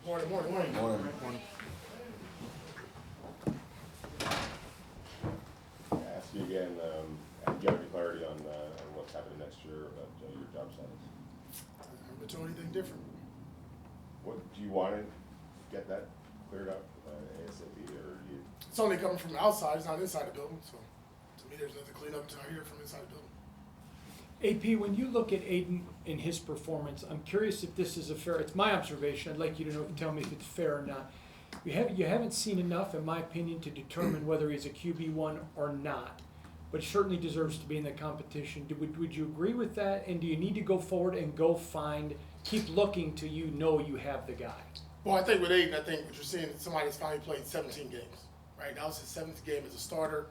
Morning. Morning. Ask you again, do you have any clarity on what's happening next year about your job status? I haven't told anything different. What, do you want to get that cleared up ASAP, or you? It's only coming from the outside, it's not inside the building, so to me, there's nothing clean up until I hear it from inside the building. AP, when you look at Aiden and his performance, I'm curious if this is a fair, it's my observation, I'd like you to know, tell me if it's fair or not. You haven't seen enough, in my opinion, to determine whether he's a QB1 or not, but certainly deserves to be in the competition. Would you agree with that? And do you need to go forward and keep looking till you know you have the guy? Well, I think with Aiden, I think what you're seeing is somebody that's finally played 17 games, right? That was his 7th game as a starter.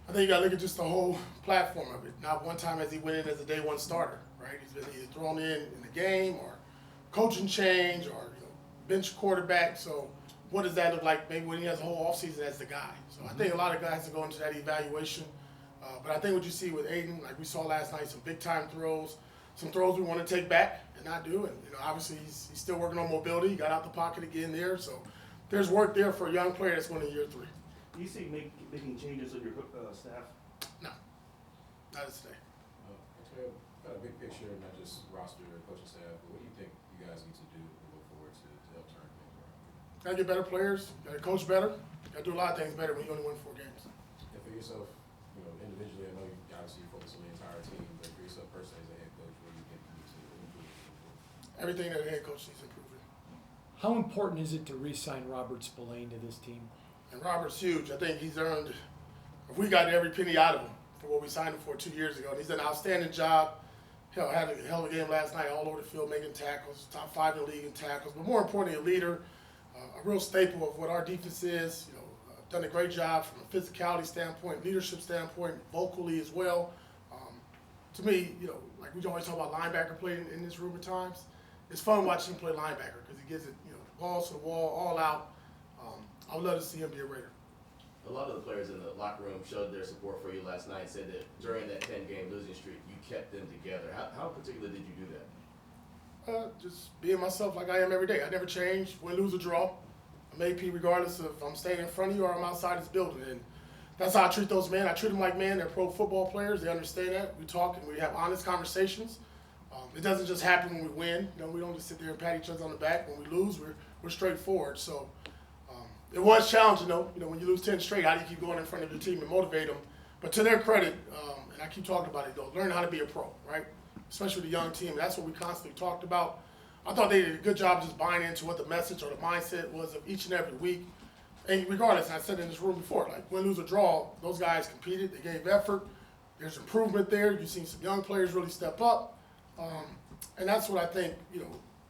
I think you got to look at just the whole platform of it. Not one time has he went in as a day one starter, right? He's been either thrown in the game or coaching change or bench quarterback. So what does that look like maybe when he has a whole offseason as the guy? So I think a lot of guys are going into that evaluation. But I think what you see with Aiden, like we saw last night, some big-time throws, some throws we want to take back and not do. And obviously he's still working on mobility. He got out the pocket again there. So there's work there for a young player that's going to year 3. Do you see making changes on your staff? No, not as today. Got a big picture, not just roster or coaching staff, but what do you think you guys need to do to move forward to help turn things around? Got to get better players. Got to coach better. Got to do a lot of things better when you only win 4 games. And for yourself, individually, I know you obviously focus on the entire team, but for yourself personally as a head coach, what do you think you need to improve? Everything that a head coach needs improving. How important is it to re-sign Robert Spillane to this team? And Robert's huge. I think he's earned, if we got every penny out of him for what we signed him for 2 years ago. And he's done an outstanding job. Hell, had a hell of a game last night all over the field making tackles, top 5 in the league in tackles. But more importantly, a leader, a real staple of what our defense is. Done a great job from a physicality standpoint, leadership standpoint, vocally as well. To me, like we always talk about linebacker play in this room at times. It's fun watching him play linebacker because he gives it, balls to the wall, all out. I would love to see him be a Raider. A lot of the players in the locker room showed their support for you last night, said that during that 10-game losing streak, you kept them together. How particular did you do that? Just being myself like I am every day. I never change, win, lose, or draw. I'm AP regardless of if I'm staying in front of you or I'm outside this building. And that's how I treat those men. I treat them like men. They're pro football players. They understand that. We talk and we have honest conversations. It doesn't just happen when we win. We don't just sit there and pat each other on the back. When we lose, we're straightforward. So it was challenging, though. When you lose 10 straight, how do you keep going in front of your team and motivate them? But to their credit, and I keep talking about it, though, learn how to be a pro, right? Especially with a young team. That's what we constantly talked about. I thought they did a good job just buying into what the message or the mindset was of each and every week. And regardless, I said in this room before, like win, lose, or draw, those guys competed. They gave effort. There's improvement there. You've seen some young players really step up. And that's what I think,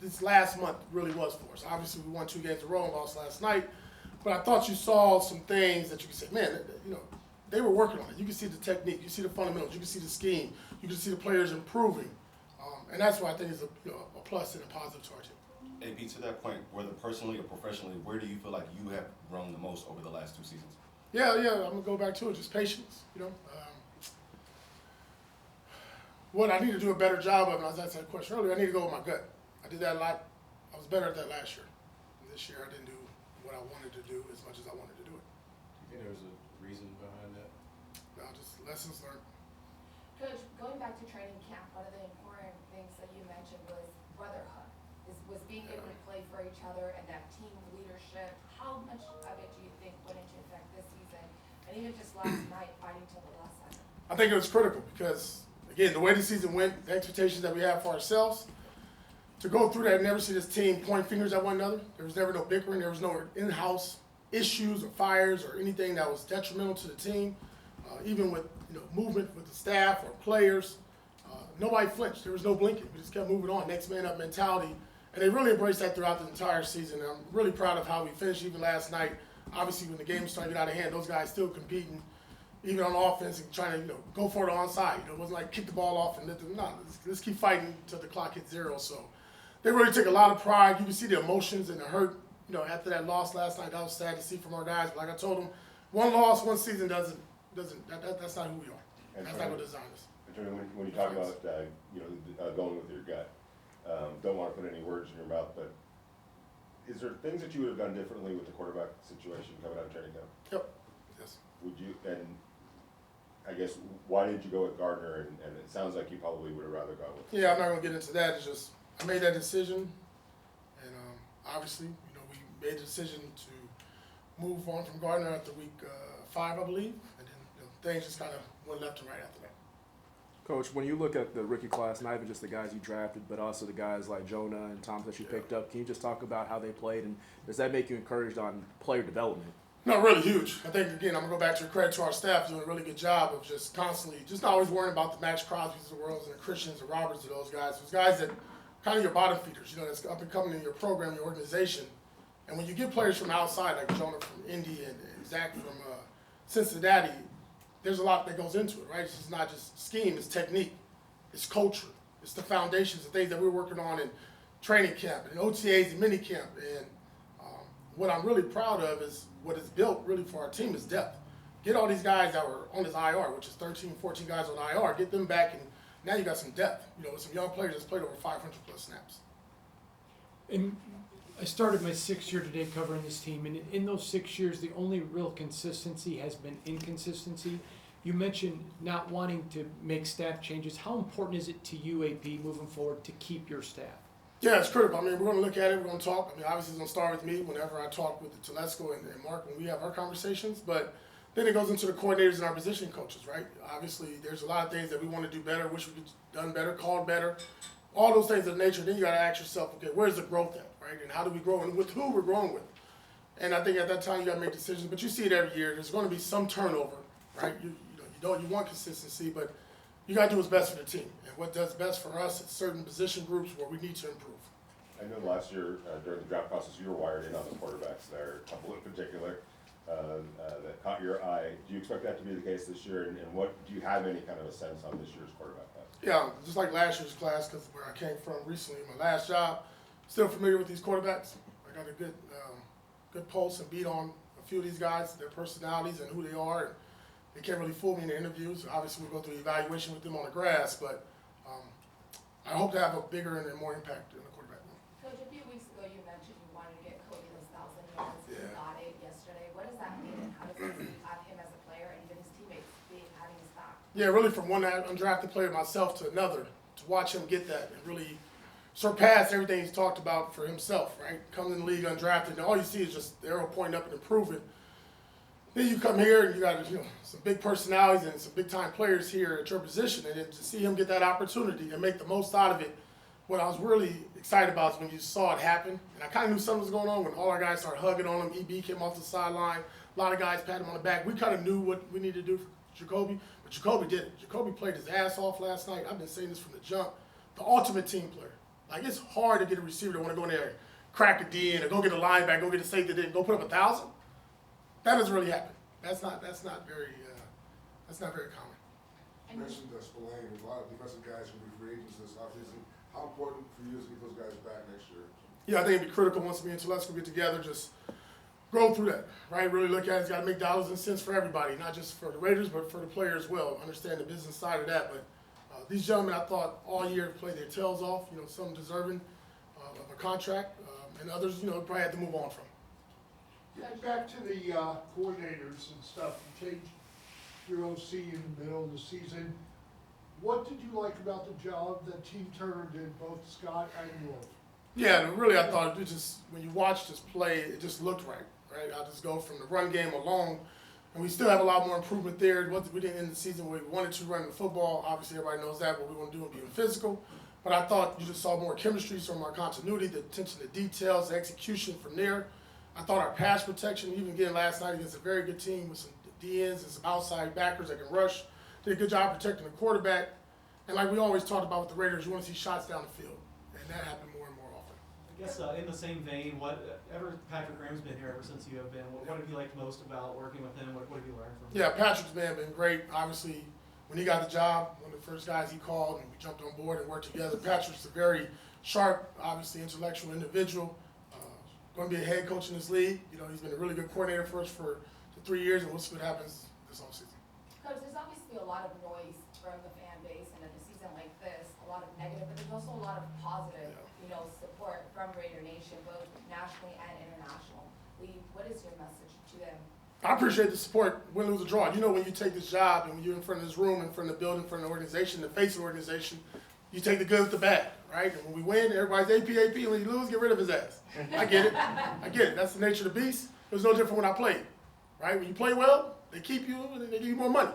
this last month really was for us. Obviously, we won 2 games in a row and lost last night. But I thought you saw some things that you could say, man, they were working on it. You can see the technique. You see the fundamentals. You can see the scheme. You can see the players improving. And that's why I think it's a plus and a positive to our team. AP, to that point, whether personally or professionally, where do you feel like you have grown the most over the last 2 seasons? Yeah, I'm going to go back to it, just patience, What I need to do a better job of, and as I said a question earlier, I need to go with my gut. I did that a lot. I was better at that last year. And this year I didn't do what I wanted to do as much as I wanted to do it. Do you think there was a reason behind that? No, just lessons learned. Coach, going back to training camp, one of the important things that you mentioned was brotherhood, was being able to play for each other and that team leadership. How much of it do you think went into effect this season? And even just last night, fighting till the last second. I think it was critical because, again, the way the season went, the expectations that we have for ourselves, to go through that and never see this team point fingers at one another. There was never no bickering. There was no in-house issues or fires or anything that was detrimental to the team. Even with movement with the staff or players, nobody flinched. There was no blinking. We just kept moving on. Next man up mentality, and they really embraced that throughout the entire season. And I'm really proud of how we finished. Even last night, obviously when the game was starting to get out of hand, those guys still competing, even on offense and trying to go for it onside. It wasn't like kick the ball off and let's keep fighting until the clock hits 0. So they really took a lot of pride. You can see the emotions and the hurt. After that loss last night, that was sad to see from our guys. But like I told them, one loss, one season doesn't. That's not who we are. And That's not what designed us. When you talk about going with your gut, don't want to put any words in your mouth, but is there things that you would have done differently with the quarterback situation coming out of training camp? Yep. Yes. Would you, and I guess, why did you go with Gardner? And it sounds like you probably would have rather gone with. Yeah, I'm not gonna get into that. It's just I made that decision, and obviously, we made the decision to move on from Gardner after week 5, I believe, and then things just kind of went left and right after that. Coach, when you look at the rookie class, not even just the guys you drafted, but also the guys like Jonah and Thomas that you picked up, can you just talk about how they played, and does that make you encouraged on player development? No, really huge. I think, again, I'm going to go back to the credit to our staff doing a really good job of just constantly, just not always worrying about the Max Crosby's of the world and the Christians and Roberts and those guys. Those guys that kind of your bottom feeders, that's up and coming in your program, your organization. And when you get players from outside, like Jonah from Indy and Zach from Cincinnati, there's a lot that goes into it, right? It's just not just scheme, it's technique, it's culture, it's the foundations, the things that we're working on in training camp and OTAs and mini camp. And what I'm really proud of is what is built really for our team is depth. Get all these guys that were on this IR, which is 13, 14 guys on IR, get them back, and now you got some depth. With some young players that's played over 500 plus snaps. And I started my 6th year today covering this team, and in those 6 years, the only real consistency has been inconsistency. You mentioned not wanting to make staff changes. How important is it to you, AP, moving forward, to keep your staff? Yeah, it's critical. We're going to look at it. We're going to talk. Obviously, it's going to start with me whenever I talk with Telesco and Mark when we have our conversations. But then it goes into the coordinators and our position coaches, right? Obviously, there's a lot of things that we want to do better, wish we could done better, called better, all those things of nature. Then you got to ask yourself, okay, where's the growth at, right? And how do we grow, and with who we're growing with? And I think at that time you got to make decisions. But you see it every year. There's going to be some turnover, right? You want consistency, but you got to do what's best for the team. And what does best for us is certain position groups where we need to improve. I know last year during the draft process you were wired in on the quarterbacks there, a couple in particular that caught your eye. Do you expect that to be the case this year? And what do you have any kind of a sense on this year's quarterback class? Yeah, just like last year's class, because where I came from recently, my last job, still familiar with these quarterbacks. I got a good pulse and beat on a few of these guys, their personalities and who they are. And they can't really fool me in the interviews. Obviously, we go through the evaluation with them on the grass, but I hope to have a bigger and more impact in the quarterback room. Coach, a few weeks ago you mentioned you wanted to get Cody those 1,000 yards. You got it yesterday. What does that mean, and how does that impact him as a player and even his teammates having his back? Yeah, really from one undrafted player myself to another, to watch him get that and really surpass everything he's talked about for himself, right? Coming in the league undrafted, and all you see is just the arrow pointing up and improving. Then you come here and you got some big personalities and some big time players here at your position, and then to see him get that opportunity and make the most out of it. What I was really excited about is when you saw it happen, and I kind of knew something was going on when all our guys started hugging on him. EB came off the sideline, a lot of guys patted him on the back. We kind of knew what we needed to do for Jacoby, but Jacoby did it. Jacoby played his ass off last night. I've been saying this from the jump. The ultimate team player. Like, it's hard to get a receiver to want to go in there and crack a D in or go get a linebacker, go get a safety, then go put up 1,000. That doesn't really happen. That's not very common. You mentioned Spillane. There's a lot of defensive guys who will be free agents this offseason. How important for you is to get those guys back next year? Yeah, I think it'd be critical once me and Telesco get together, just grow through that, right? Really look at it. It's got to make dollars and cents for everybody, not just for the Raiders, but for the player as well. Understand the business side of that. But these gentlemen, I thought all year played their tails off. Some deserving of a contract, and others, probably had to move on from. Getting back to the coordinators and stuff, you changed your OC in the middle of the season. What did you like about the job that Team Turner did, both Scott and Wolf? Yeah, really, I thought it just, when you watch this play, it just looked right? I'll just go from the run game alone, and we still have a lot more improvement there. We didn't end the season where we wanted to run the football. Obviously, everybody knows that. What we want to do is being physical. But I thought you just saw more chemistry, some more continuity, the attention to details, the execution from there. I thought our pass protection, even again last night against a very good team with some DNs and some outside backers that can rush, did a good job protecting the quarterback. And like we always talked about with the Raiders, you want to see shots down the field. And that happened more and more often. I guess in the same vein, Patrick Graham's been here ever since you have been. What have you liked most about working with him? What have you learned from him? Yeah, Patrick's been great. Obviously, when he got the job, one of the first guys he called, and we jumped on board and worked together. Patrick's a very sharp, obviously intellectual individual. Going to be a head coach in this league. He's been a really good coordinator for us for 3 years, and we'll see what happens this offseason. Coach, there's obviously a lot of noise from the fan base, and in a season like this, a lot of negative, but there's also a lot of positive, support from Raider Nation, both nationally and international. What is your message to them? I appreciate the support, win, lose, or draw. You know, when you take this job and when you're in front of this room, in front of the building, in front of the organization, the face of the organization, you take the good with the bad, right? And when we win, everybody's AP. When you lose, get rid of his ass. I get it. That's the nature of the beast. It was no different when I played, right? When you play well, they keep you and they give you more money.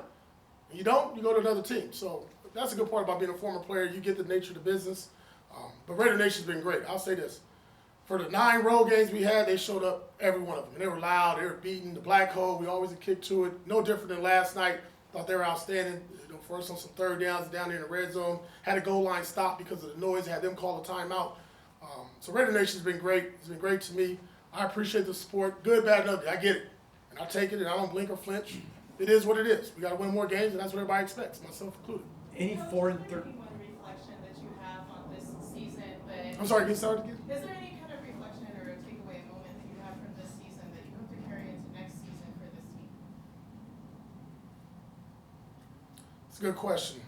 When you don't, you go to another team. So that's a good part about being a former player. You get the nature of the business. But Raider Nation's been great. I'll say this. For the 9 road games we had, they showed up, every one of them. And they were loud, they were beating the black hole. We always kicked to it. No different than last night. Thought they were outstanding. For us on some third downs down there in the red zone. Had a goal line stop because of the noise. Had them call a timeout. So Raider Nation's been great. It's been great to me. I appreciate the support. Good, bad, and ugly. I get it. And I take it, and I don't blink or flinch. It is what it is. We got to win more games, and that's what everybody expects, myself included. Any 4 and 13. One reflection that you have on this season, but I'm sorry, can you start again? is there any kind of reflection or takeaway moment that you have from this season that you hope to carry into next season for this team? It's a good question.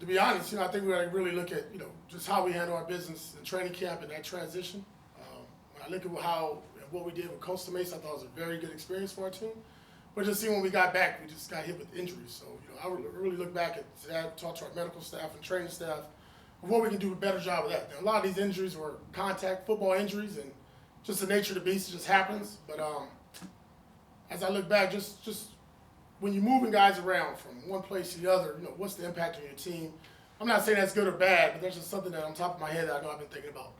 To be honest, I think we got to really look at, just how we handle our business in training camp and that transition. When I look at what we did with Costa Mesa, I thought it was a very good experience for our team. But just see when we got back, we just got hit with injuries. So, I really look back at that, talk to our medical staff and training staff of what we can do a better job of that. Now, a lot of these injuries were contact football injuries, and just the nature of the beast, it just happens. But as I look back, just when you're moving guys around from one place to the other, what's the impact on your team? I'm not saying that's good or bad, but there's just something that on top of my head that I know I've been thinking about.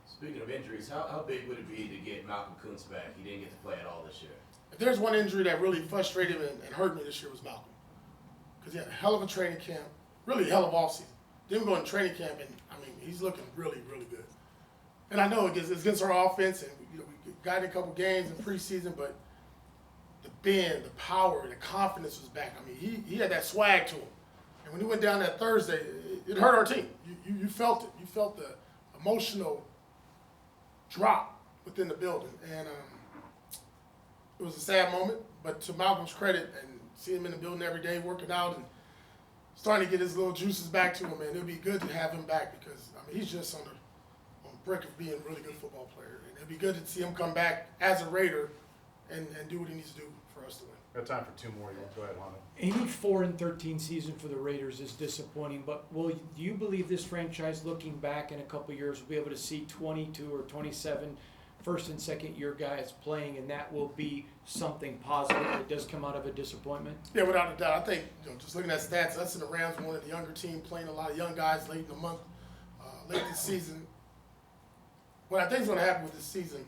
Speaking of injuries, how big would it be to get Malcolm Kuntz back? He didn't get to play at all this year. If there's one injury that really frustrated and hurt me this year, was Malcolm. Because he had a hell of a training camp, really a hell of offseason. Then we go in training camp, and he's looking really, really good. And I know it's against our offense, and we got in a couple games in preseason, but the bend, the power, the confidence was back. He had that swag to him. And when he went down that Thursday, it hurt our team. You felt it. You felt the emotional drop within the building. And it was a sad moment, but to Malcolm's credit, and seeing him in the building every day working out and starting to get his little juices back to him, man, it'd be good to have him back because he's just on the brick of being a really good football player. And it'd be good to see him come back as a Raider and do what he needs to do for us to win. Got time for 2 more. You go ahead, Hondo. Any 4 and 13 season for the Raiders is disappointing, but do you believe this franchise, looking back in a couple of years, will be able to see 22 or 27 first and second year guys playing, and that will be something positive that does come out of a disappointment? Yeah, without a doubt. I think, just looking at stats, us and the Rams were one of the younger team, playing a lot of young guys late in the month, late this season. What I think is going to happen with this season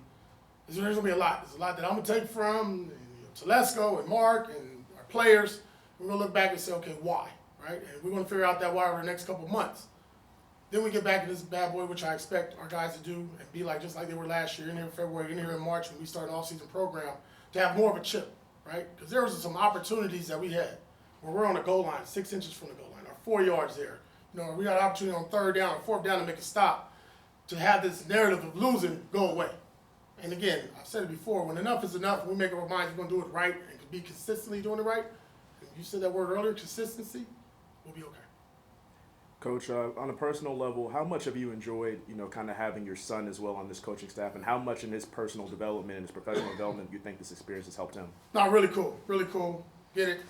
is there's going to be a lot. There's a lot that I'm going to take from Telesco and Mark and our players. We're going to look back and say, okay, why, right? And we're going to figure out that why over the next couple of months. Then we get back to this bad boy, which I expect our guys to do and be like just like they were last year, in here in February, in here in March when we started an off-season program, to have more of a chip, right? Because there was some opportunities that we had where we're on the goal line, 6 inches from the goal line, or 4 yards there. We got an opportunity on third down or fourth down to make a stop, to have this narrative of losing go away. And again, I've said it before, when enough is enough, we make up our minds we're going to do it right and be consistently doing it right. And you said that word earlier, consistency, we'll be okay. Coach, on a personal level, how much have you enjoyed, kind of having your son as well on this coaching staff, and how much in his personal development and his professional development do you think this experience has helped him? No, really cool, really cool. Get it?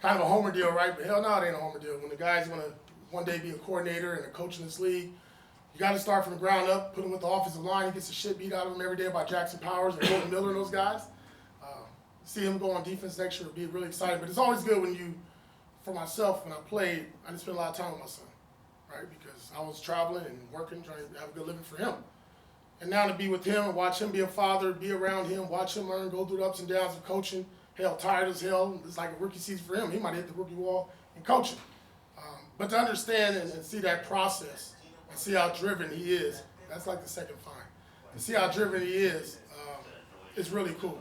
Kind of a homer deal, right? But hell no, it ain't a homer deal. When the guy's going to one day be a coordinator and a coach in this league, you got to start from the ground up, put him with the offensive line. He gets the shit beat out of him every day by Jackson Powers and Jordan Miller and those guys. See him go on defense next year would be really exciting. But it's always good when for myself, when I played, I just spent a lot of time with my son, right? Because I was traveling and working, trying to have a good living for him. And now to be with him and watch him be a father, be around him, watch him learn, go through the ups and downs of coaching. Hell, tired as hell. It's like a rookie season for him. He might hit the rookie wall in coaching. But to understand and see that process and see how driven he is, that's like the second fine. To see how driven he is really cool.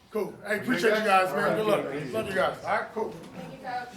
Cool. Hey, appreciate you guys, man. Good luck. Love you guys. All right, cool. Thank you, Coach.